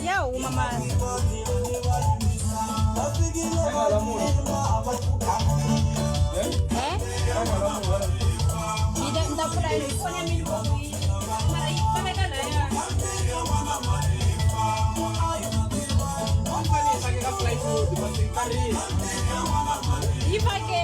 Ya uma mani. Vida nda pula ile kwenye milipo. Mara ipana kana ya. Ipake.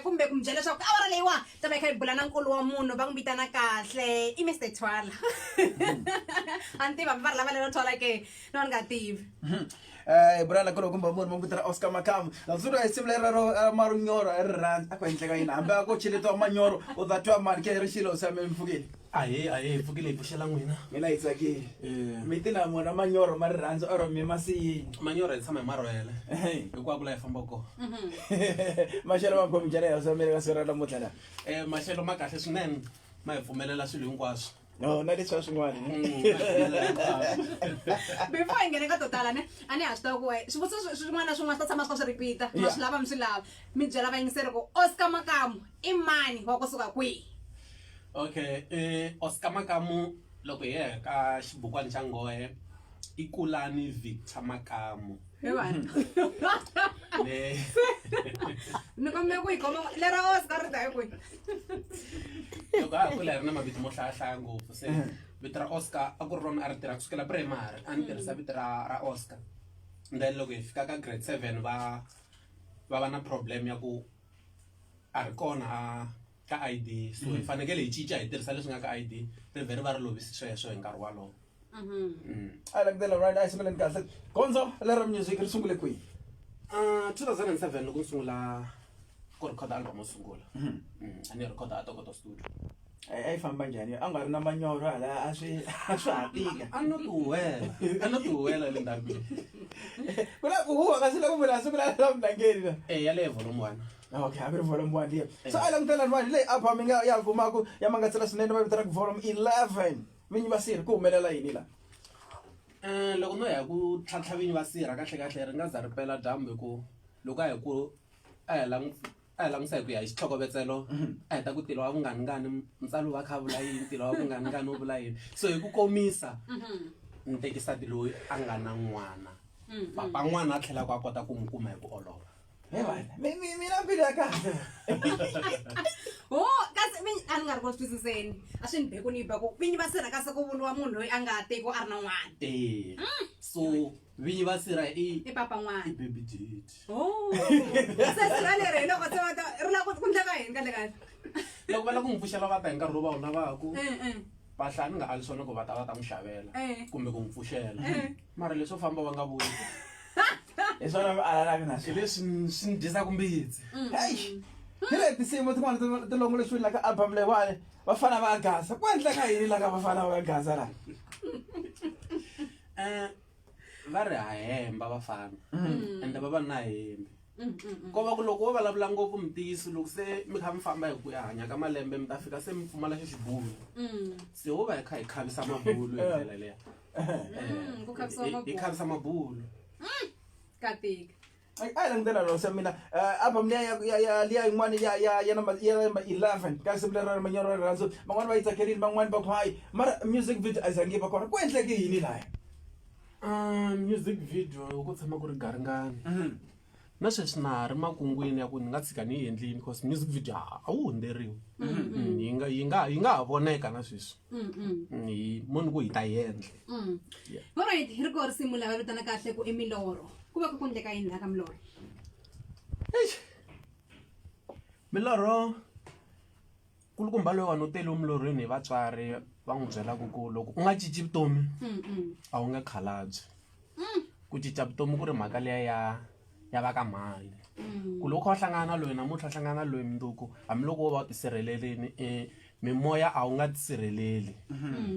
Kumbe kumjela swa awara leyiwa ta va kha bula na nkulu wa munhu va n'wi vitana kahle I Mr Twala a ni tiva va ri lava lero thola ke no ni nga tivi burana kolo kumba munhu mo vitana Oscar Makamu nasura esimlera ro marunyoro erran akwenhleka yini hambe akochileta manyoro uzathiwa mali ke rishilo same mfukile aye mfukile ipushela n'wina mina itsaki mitina mona manyoro marirhandzu oro mi masi manyoro yi tshama hi marwele hikuva kula hi famba kona maxelo ma khomi njhani ya swa ka sira namuntlha la maxelo ma kahle swinene ma hi pfumelela swilo hinkwaswo no na leswi swin'wana before hi nghene ka to tala ne a ni ha swi tiva ku swivutiso swin'wana na swin'wana swi ta tshama swi kha swi repeat-a ma swi lava mi swi lava mi byela vayingiseri ku Oscar Makamu I mani wa kusuka kwihi. Okay, Oscar Makamu loko hi ya ka xibukwani xa nghohe I Kulani Victor Makamu. Ni kombela ku yi khoma lera Oscar ri ta hi kwihi. Loko a kula ri na mavito mo hlayahlaya ngopfu se vito ra Oscar a ku ri rona a ri tirha kusukela primary a ni tirhisa vito ra Oscar. Then loko hi fika ka grade 7 va na problem ya ku a ri kona ka ID so hi fanekele hi cinca hi tirhisa leswi nga ka ID then vhele va ri lovisi sweswo hi nkarhi walowo. I like that right I smell kahle Gonzo lera music ri sungule kwihi 2007 loko ni sungula ku record album yo sungula a ni record a Tokoto studio ai famba njhani a nga ri na manyoro hala a swi hatika a no tuwela le ndabeni kula ku huwa kasi loko mina sungula la mdangeni na ya le volume 1. Okay, a volume 1 here. So I lang tell one le upcoming ya kumaku ya mangatsela swinene va vitana volume 11 vinyi va sirhi ku humelela yini la loko no ya ku tlhantlha vinyi va sirha kahle ri nga za ri pela dyambu ku loko a hi langutisa hi ku ya hi xitlokovetselo a hi ta ku tilo wa vunganingani ntsalo va kha vula yini tilo wa vunganingani wu vula yini so hi ku komisa ni tekisati loyi a nga na n'wana papa n'wana a tlhela ku a kota ku n'wi kuma hi ku olova. mina mbilu ya kahle kasi mi a ni nga ri ku twisiseni a swi ni be ku ni ba ku vinyi va sirha kasi ku vuriwa munhu loyi a nga teki a ri na n'wana so vinyi va sirha I papa n'wana baby date se sirha leri loko se va ta ri la ku ndleka yini kahle kahle loko va la ku n'wi pfuxela va ta hi nkarhi lowu va wu lavaku mpahla a ni nga ali swona ku va ta n'wi xavela kumbe ku n'wi pfuxela mara leswo famba va nga vuyi leswona alalaka na hi leswi swi ni dyisaka mbitsi hayi hi le tinsimu tin'wana ti longolexini la ka album leyiwani vafana va gasa ku endleka yini la ka vafana va gasa la va ri ha hemba vafana ende va na hembi ko va ku loko wo vulavula ngopfu mi tiyisi loko se mi kha mi famba hi ku ya hanya ka malembe mi ta fika se mi pfumala xo xibulu se wo va hi kha hi khavisa mabulu hi ndlela leya Kukhavisa amabhulu. ikhavisa amabhulu Katika. Ay lang dala lo sa mina. Album niya liya ingwani ya number 11. Kasi Simlera Manyora Ranzo. Mangwan ba itakerin mangwan ba kwai. Mara music video azangi ba kona. Kwentle ke yini la. music video ku tshama ku ri garingani na sweswi na ha ri makungwini ya ku ni nga tshika ni yi endlini because music video a wu hundzeriwi yi nga ha voneka na sweswi hi munhu ku hi ta yi endla Alright, hi ri ko risimu lava vitana kahle ku i milorho. Ku va ku endleka yini la ka milorho? milorho kulukumba loyi wani u tele emilorhweni hi vatswari va n'wi byelaka ku loko u nga cinci vutomi a wu nge khalabyi ku cinca vutomi ku ri mhaka leya ya va ka mhani ku loko kha u hlangana na loyi namuntlha hlangana na loyi mundzuku hambiloko wo va u tisirhelelini mimoya a wu nga tisirheleli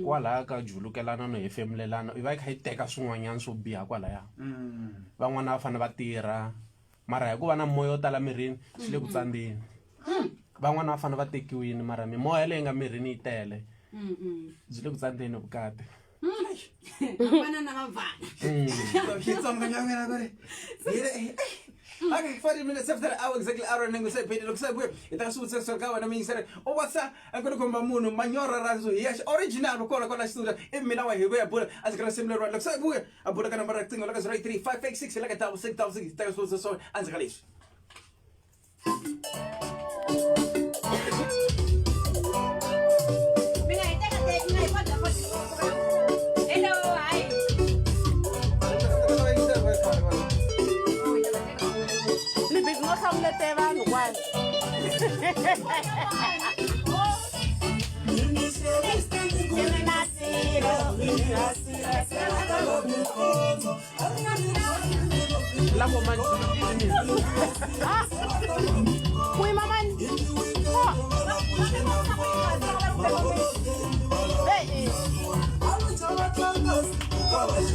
kwalaya ka julukelana no hefemulelana i va yi kha yi teka swin'wanyana swo biha kwalaya van'wana va fanele va tirha mara hi ku va na moya yo tala mirini swi le ku tsandzeni van'wana va fanele va tekiwini mara mimoya leyi nga mirini yi tele byi le ku tsandzeni vukati Vana na mavana. Xitsonga nyangena ku ri. Okay, 40 minutes after the hour exactly hour and nguse phedi lokuse buye ita sutse soka wana mingisere o whatsa akuri komba munhu Manyora Ranzo yes original bukona kona studio imina wa hiwe abula azikala similar right lokuse buye abula kana number acting loka 08356 like 6,000 ita sutse so anzikala ishi Mina iteka te ngai kwada kwa. Hello, hi. Libig mo sa mleteva no kwan. la mo man Kuy maman.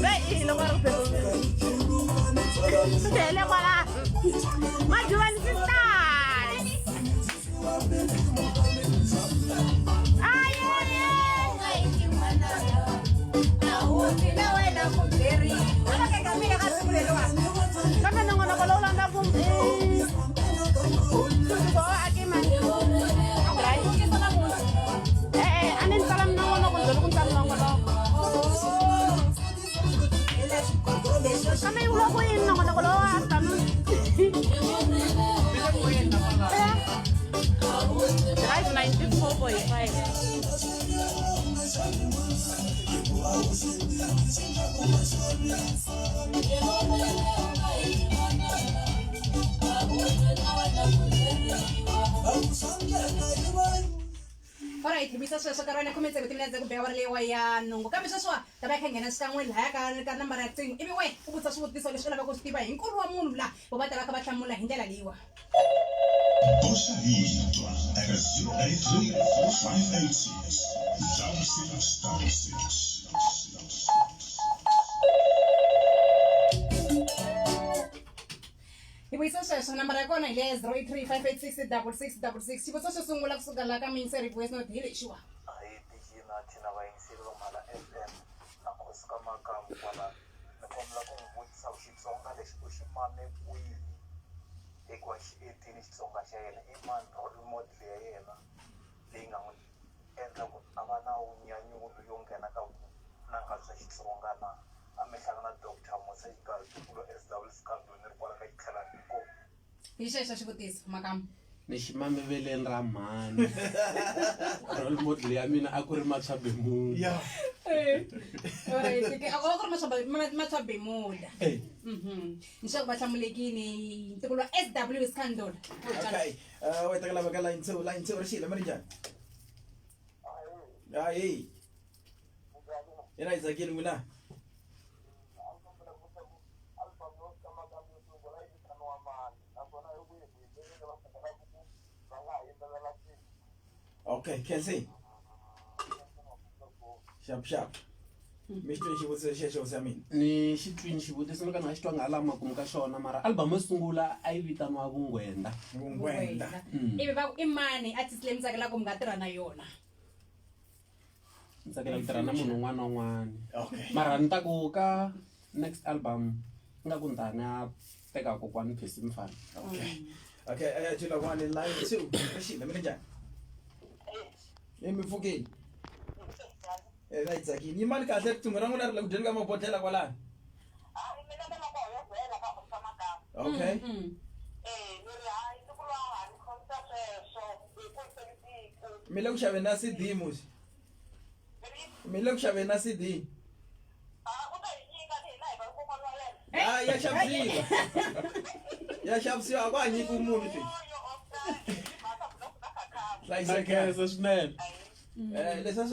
Hey, lo maro pe. Tele wala. Majuan sita. Ay. Kaka nangono ko lang na kung ko aki man. Anin salam nangono ko dulu kung salam nangono. Kami ulo ko yun nangono ko lang atam. Drive 94.5. Alright, bisa sweswo ka rona comment ku timinetse ku bewa lewa ya nongo kambe sweswo ta ba khangena xikan'we laya ka number ya tsing ivi we u vutisa swivutiso leswi lavaka ku swi tiva hi nkulu wa munhu la vo va ta va kha va hlamula hi ndlela leyiwa Bossa Hintwa at 083-586-6666. hi vuyisa sweswo nambara ya kona hi leya 083-586-6666 xivutiso xo sungula kusuka la ka minseri voice note hi lexiwa Hi, Tina Tina vayingiseri va Mhala FM na Nkosi ka Makamu kwala ni kombela ku n'wi vutisa ku Xitsonga lexi u xi mame kwihi hikuva xi etini Xitsonga xa yena i mani role model ya yena leyi nga n'wi endla ku a va na unyanyulu yo nghena ka vunanga bya Xitsonga na a mi hlangana na Dr. Musa Xigatukulo SW Scandal ni ri kwala ka Tlhelani ko hi xexo xivutiso makamu ni ximame veleni ra mhani role model ya mina a ku ri Matswabe Mula yeah alright a ku ri Matswabe Mula leswaku va hlamulekini ntikulu wa SW Scandal okay wait ka lava ka line 2 rishila mari njani hey ina izakini mina okay can see sharp mixto xivutiso xexo xa mina ni xi twini xivutiso no ka ni nga xi twanga hala makumu ka xona mara album yo sungula a yi vitaniwa Vungwenda Vungwenda ivi va ku i mani artist leyi mi tsakelaka mi nga tirha na yona tsakela ku tirha na munhu un'wana na un'wana Okay. mara ni ta ku ka next album nga ku ndani ya teka kokwani Phesi Mfana. Okay, Jula one in line 2. Rashid, let me njani? Emifukeni. Tsakini. Imali kahle kuthumela n'wina ri le ku dyeni ka mabodhlela kwalani. Okay. Mi le ku xaveni na CD musi. Mi le ku xaveni na CD. Ya xavisiwa. Ya xavisiwa a ku hanyiki munhu ti. Nakhensa swinene. Leswi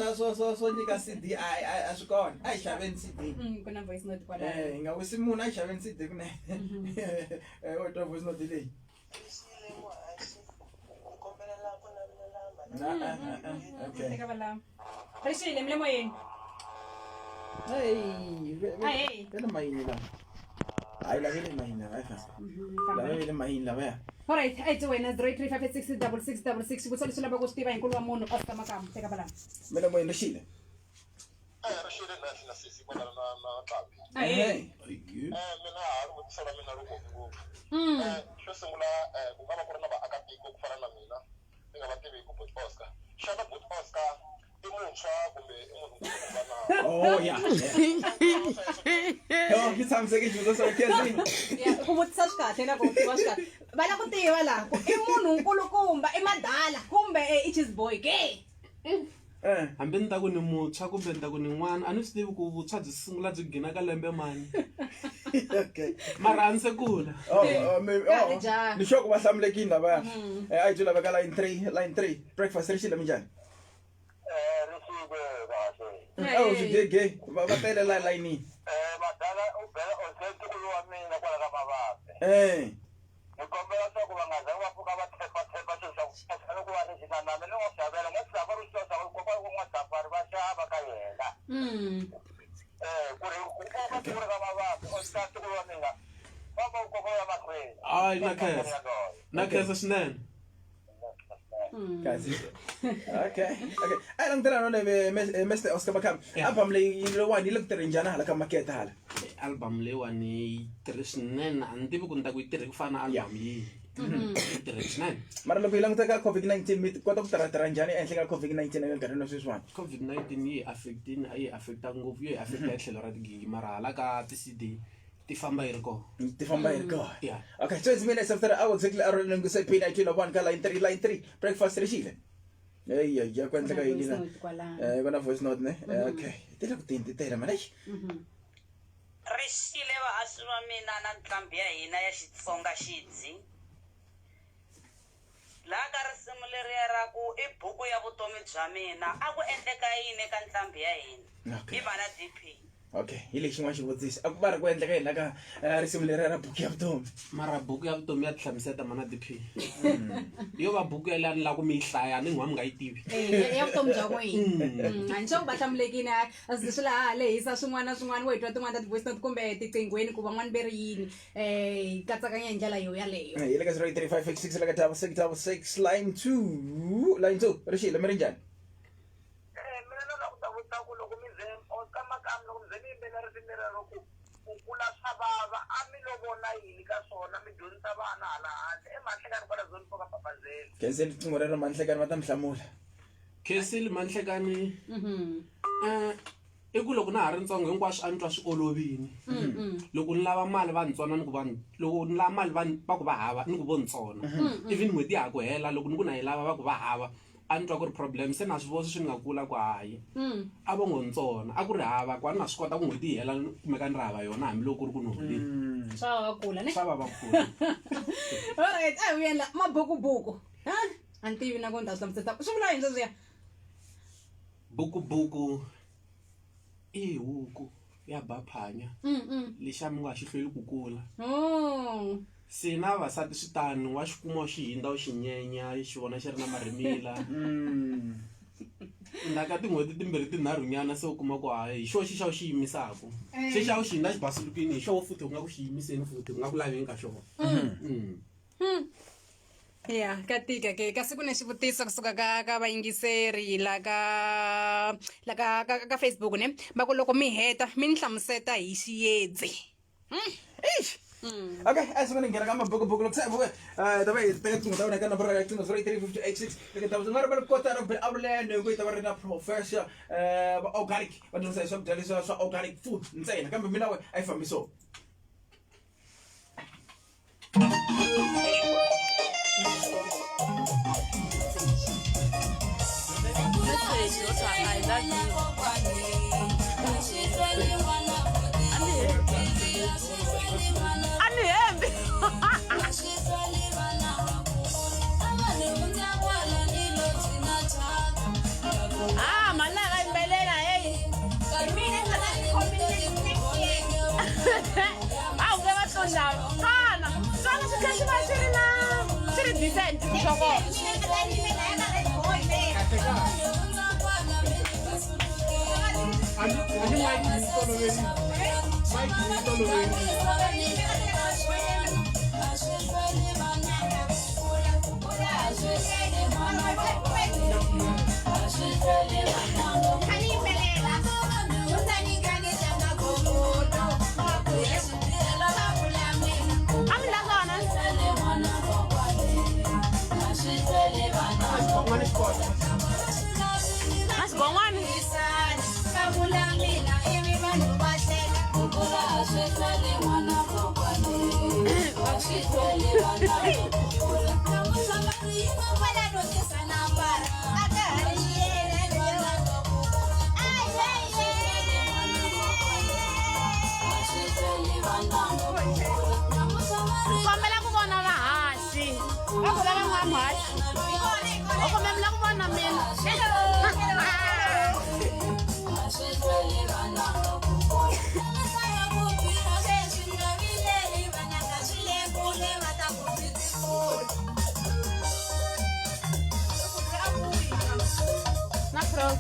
swo nyika CD a swi kona. A hi xaveni CD. ku na voice note kwala Hi nga wisi munhu a hi xaveni CD kunene. O twa voice note leyi. Okay. teka vala Rishile mi le moyeni Hey, vele mahini la. Hayi la vele mahini la, fast. La vele mahini la vaya. alright ayithi wena 0335866666 vutisa leswi lava ku swi tiva hi nkulu wa munhu Oscar Makamu teka vala Mele moyeni Rashile. Rashile na sisi kwala na Nqambi. Hey. Mina ha ri vutisa ra mina ro ngopfu. Xo sungula ku nga va ku ri na vaakatiko ku fana na mina ni nga va tivi ku Boot Oscar. Xana Boot Oscar i muntshwa kumbe i munhu ku Oh yeah. Yo, ki tshamiseke Juzo so kezi. ku vutisa swi kahle na ku tiva swi kahle va la ku tiva laha ku i munhu nkulukumba i madala kumbe i cheese boy ke Hambi ni ta ku ni muntshwa kumbe ni ta ku ni n'wana a ni swi tivi ku vutshwa byi sungula byi gina ka lembe mani. Okay. Mara a ni se kula. Kahle njhani? Ni shoko va hlamulekini lava. Ayi Jula veka line 3. Breakfast Rashile minjani? Rishile kahle. Oh, gay. Va tele line. Madala u bela onsekulu wa mina kwala ka Mavape. Ni kombela swa ku va nga zangi va pfuka va thepa swilo swa ku va ni xina na mina n'wi xavela n'wi xava ri swa ku kopa ku n'wi safari va xava ka yena. Ku ri ku koka ku ri ka Mavape onsekulu wa mina va va kopa ya mahlweni. Hayi nakhensa swinene. Kasi. Okay. Ay lang tira no Mr. Oscar Makamu. Album leyi lo wani le ku tirha njhani hala ka market hala. Album leyiwani yi tirhe swinene a ni tivi ku ni ta ku yi tirhe ku fana na album yihi. Yi tirhe swinene. Mara loko hi languta ka COVID-19 mi kota ku tirha njhani ehenhla ka COVID-19 eka nkarhi na sweswiwani. COVID-19 yi affecta ngopfu yi affecta hi tlhelo ra tigigi mara hala ka ti-CD ti famba yi ri kona. Ti famba yi ri kona. Yeah. Okay, 20 minutes after the hour exactly around ng sa Pina Kilo 1 ka line 3 breakfast Rashile. Ya kwenta ka yini na. Kuna voice note ne. Okay. Tila ku tinti tela manay. Rishile va aswa mina na Nqambi ya hina ya Xitsonga xidzi. Laha ka risimu leriya ra ku i buku ya vutomi bya mina a ku endleka yini ka Nqambi ya hina Okay. hi Bana DP. Okay, hi lexi n'wana xivutiso a ku va ri ku endleka yini ka risimu leri ra buku ya vutomi. Mara buku ya vutomi ya tlhamiseta Mana DP. Yo va buku ya lani la ku mi yi hlaya ni n'wana mi nga yi tivi. ya vutomi bya n'wina a ni swa ku va hlamulekini a swi swi laha lehisa swin'wana na swin'wana wo hi twa tin'wana ta ti-voice note kumbe tiqingweni ku van'wana ve ri yini katsakanya hi ndlela yo yaleyo Hi le ka 033586 le ka 666 line 2 Rashile mi ri njhani? Mina na ku ta vutisa ku loko mi ze Oscar Makamu loko mi ze mi yimbela risimu lero ku kula swa vava a mi lovona yini ka swona mi dyondzisa vana hala handle emahlekani kwala zoni poka papazeli. Kenzeni riqingho rero manhlekani va ta mi hlamula. Khensile Manhlekani i ku loko na ha ri ntsongo hinkwaswo a ni twa swi olovini. Loko ni lava mali va ni tsona ni ku loko ni lava mali va ku va hava ni ku vo ni tsona. Even n'hweti ya ha ku hela loko ni ku na yi lava va ku va hava a ni twa ku ri problem se na swi vona swi nga kula ku hayi. A vo ngo ni tsona a ku ri hava ku a ni nga swi kota ku n'hweti yi hela ni kumeka ni ri hava yona hambiloko ku ri ku ni holini. swa va va kula ne Swa va va kula. alright a hi endla mabukubuku a ni tivi na ku ni ta swi hlamuseta swi vula yini sweswiya Buku i huku ya baphanya lexa mi nga xi hlweli ku kula. Se na vavasati switani wa xi kuma xi hindza u xi nyenya xi vona xi ri na marimila. Ndaka tin'hweti timbirhi tinharhunyana se u kuma ku hayi hi xo xi xa u xi yimisaka. Se xa u xi hindza xi basulukini hi xo futhi u nga ku xi yimiseni futhi u nga ku laveni ka xona. ya ka tika ke kasi ku ne xivutiso kusuka ka vayingiseri la ka Facebook ne va ku loko mi heta mi ni hlamuseta hi xiyedze. Okay, asukuni ngena kama buku lokusabuke. Tabai teka tingo tauna kana bara tingo 33886. Teka tabu ngara bara kota ro be abulene ku tabara na professor organic. What say some delicious organic food. Nsena kama mina we ai famiso. Malaka imbelela hey. Awu ke bahlondayo. Kana. Sana sikhathi basirina. Siri decent shoko. Kombela ku vona vahasi. Va ku lava n'wamhasi. O kombela ku vona mina. Na prof.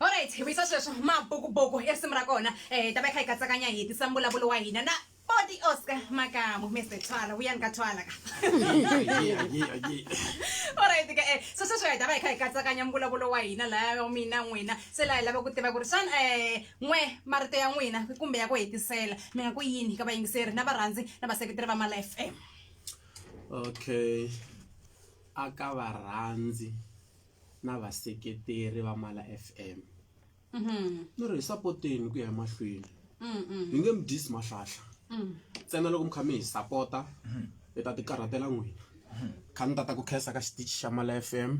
Alright, hi visa sweswo mabukubuku ya risimu ra kona ta va kha hi katsakanya hi tisambulavulo wa hina na Body Oscar Makamu Mr. Twala vuyani ka Twala ka. Alright ke sweswo hi ta va hi kha hi katsakanya mbulavulo wa hina la mina n'wina se la hi lava ku tiva ku ri xana n'we marito ya n'wina kumbe ya ku hetisela mi nga ku yini ka vayingiseri na varhandzi na vaseketeri va Mala FM. Okay, aka varhandzi na vaseketeri va Mala FM ni ri hi sapoteni ku ya emahlweni hi nge mi dyisi mahlahla ntsena loko mi kha mi hi sapota hi ta ti karhatela n'wina kha ni tata ku khensa ka xitichi xa Mala FM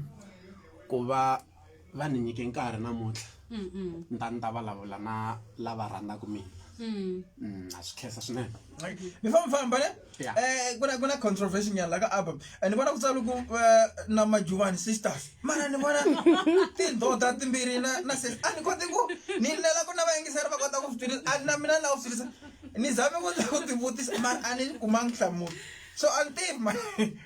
ku va ni nyike nkarhi namuntlha ni ta vulavula na lava rhandzaka mina na swi khensa swinene. Mi famba ne? Yeah. Kuna controversy nyana la ka album. Ni vona ku tsala ku na Majuvani sisters. Mara ni vona tindoda timbirhi na sis. Ani koti ku ni lela ku na vayingiseri va kota ku switirhisa. Ani na mina la ku switirhisa. Ni zame ku tivutisa mara ani kumanga nhlamulo. So anti man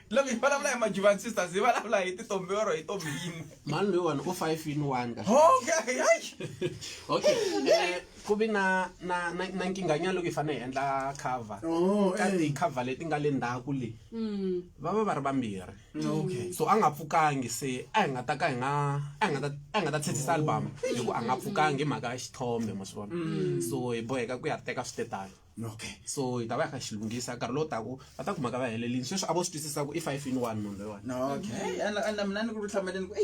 loko hi vulavula hi Majuvani sisters hi vulavula hi titombi or hi tombi yin'we. Mani loyi wona u 5 in 1 ka. Okay, Okay, ku vi na nkinganyana loko hi fanele hi endla cover ka ti-cover leti nga le ndzhaku leyi va va ri vambirhi. Okay. So a nga pfukangi se a hi nga ta ka hi nga ta tshetsisa album hi ku a nga pfukangi hi mhaka ya xithombe ma swi vona. So hi boheka ku ya teka switetano. Okay. So hi ta va hi kha xi lunghisa nkarhi lowu taku va ta kumaka va helelini sweswi a vo swi twisisa ku i 5 in 1 munhu loyiwani. Okay. And mina ni ku hlameleni ku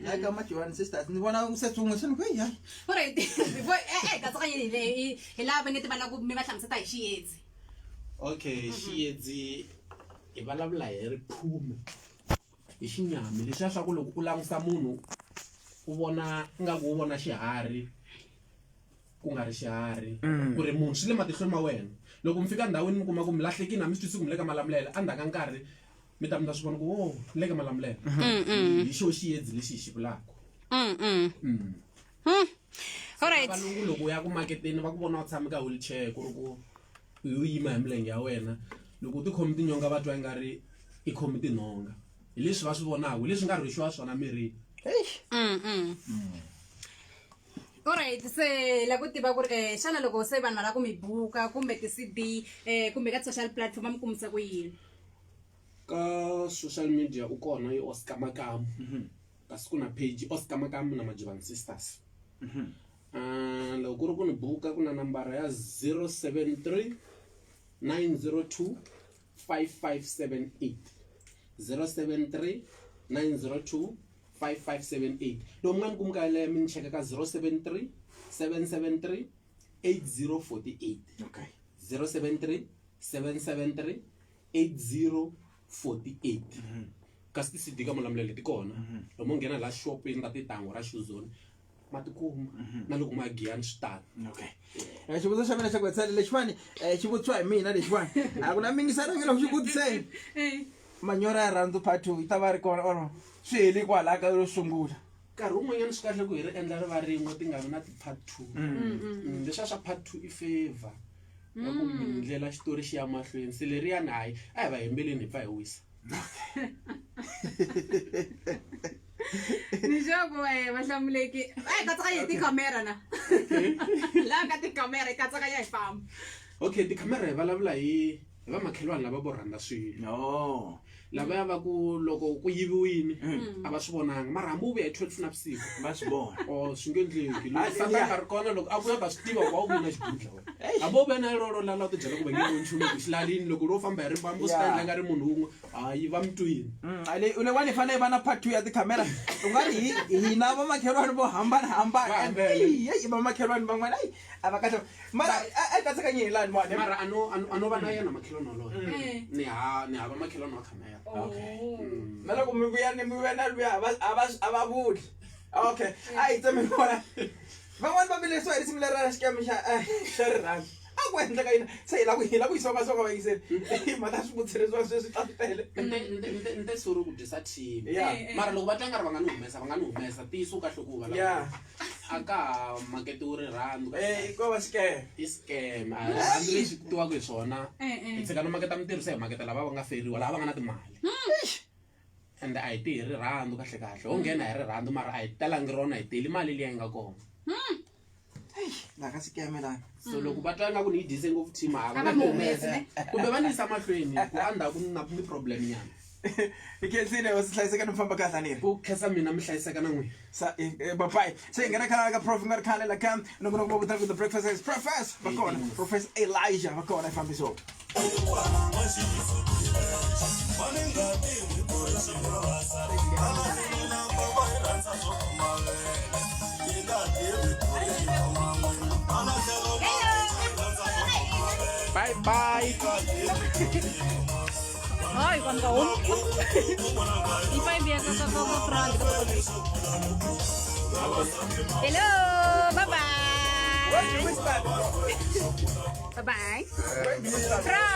la ka Majuvani sisters ni vona u se tsungwe swi ni ku hayi. Alright, before katsakanyeni leyi hi lava ni tiva na ku mi va hlamuseta hi xiyedzi. Okay, xiyedzi hi vulavula hi riphume hi xinyami lexiya swa ku loko u langusa munhu u vona ingaku u vona xiharhi ku nga ri xiharhi ku ri munhu swi le matihlweni ma wena loko mi fika ndhawini mi kuma ku mi lahlekini hambi swi twisi ku mi le ka malamulele endzhaku ka nkarhi mi ta swi vona ku wo le ka malamulele hi xo xiyedzi lexi hi xi vulaka. Alright. valungu loko u ya ku maketeni va ku vona u tshame ka wheelchair ku ri ku u yima hi milenge ya wena loko ti khomi tinyonga va twa i nga ri i khomi tinhonga hi leswi va swi vonaka hi leswi nga rhwexiwa swona mirini Alright, se la ku tiva ku ri xana loko se vanhu va la ku mi buka kumbe ti-CD kumbe ka social platform va mi kumisa ku yini? ka social media u kona i Oscar Makamu kasi ku na page Oscar Makamu na Majibane Sisters loko ku ri ku ni buka ku na nambara ya 073 902 5578 073 902 5578 lowu mi nga ni kumka yaleyo mi ni cheka ka 073 773 8048 Okay. 073 773 8048 kasi ti-CD ka mulamulele ti kona loko mo nghena la shopini ra titango ra Shuzone ma tikuma na loko ma giyani swi tala Okay. Xivutiso xa mina xa ku hetisela lexiwani xivutiwa hi mina lexiwani a ku na mingiselangi loko xi vutiseni manyoro ya rirhandzu part 2 yi ta va ri kona or swi heli kwalaha ka ro sungula nkarhi wun'wanyana swi kahle ku hi ri endla ri va rin'we ti nga vi na ti-part 2 leswiya swa part 2 i favor ya ku mi ndlela xitori xi ya mahlweni se leriyani hayi a hi va hembeleni hi pfa hi wisa Ni joku va hlamuleki ai katsakanya hi tikhamera na laha ka tikhamera hi katsakanya hi famba. okay tikhamera hi vulavula hi vamakhelwani lava vo rhandza swilo no lavaya va ku loko ku yiviwini a va swi vonanga mara hambi u vuya hi 12 navusiku va swi vona o swi nge endleki Ah, loko sata ya. nga ri kona loko a vuya va swi tiva ku va u vuyina xigudla wena hambi u vuya na roro lala u ti byela ku va nge voni nchumu ku xilalini loko ro famba hi rimbambu swi ta Ya. endla nga ri munhu wun'we hayi va mi twini ulewani fanele yi va na part 2 ya tikhamera u nga ri hina vamakhelwani vo hambanahambana Va hambana. vamakhelwani van'wana ayi a va kahle mara a katsakanyi hi lani mani mara ano va na yena makhelwani waloyo ni hava makhelwani wa khamera na loko mi vuya na luya a va vuli okay a hi tsemi vona van'wani va milesiwa hi risimu leri ra xikami xa rirhandzu a ku endleka yina se hi la ku yisokasoka va yingiseni mata swivutiserisiwa sweswi ta tele nte suri ku dyisa team Yeah. mara loko va twa nga ri va nga ni humesa tiyiso kahle ku va ya a ka ha maketiwi rirhandzu ko va scam i scam a rirhandzu lexi ku tiwaka hi swona hi tshika no maketa mintirho se hi maketa lava va nga feriwa lava va nga na timali ende a hi tihi rirhandzu kahle kahle ho nghena hi rirhandzu mara a hi talangi rona hi teli mali liya yi nga kona la ka scam la so loko va twa nga ku ni yi dyise ngopfu team a A va va nga mi humesa humesi, kumbe va ni yisa mahlweni ku endzhaku ni problem nyana hi khensile wa hlayiseka ni famba kahle ni ri ku khensa mina mi hlayiseka na n'wina sa babai se hi nghena khala ka prof nga ri khale la kam no no go with the breakfast is professor va kona professor Elijah va kona fambi so bye bye Ay, kan kaon. Ipa biya ka front. Hello, bye-bye. Bye-bye.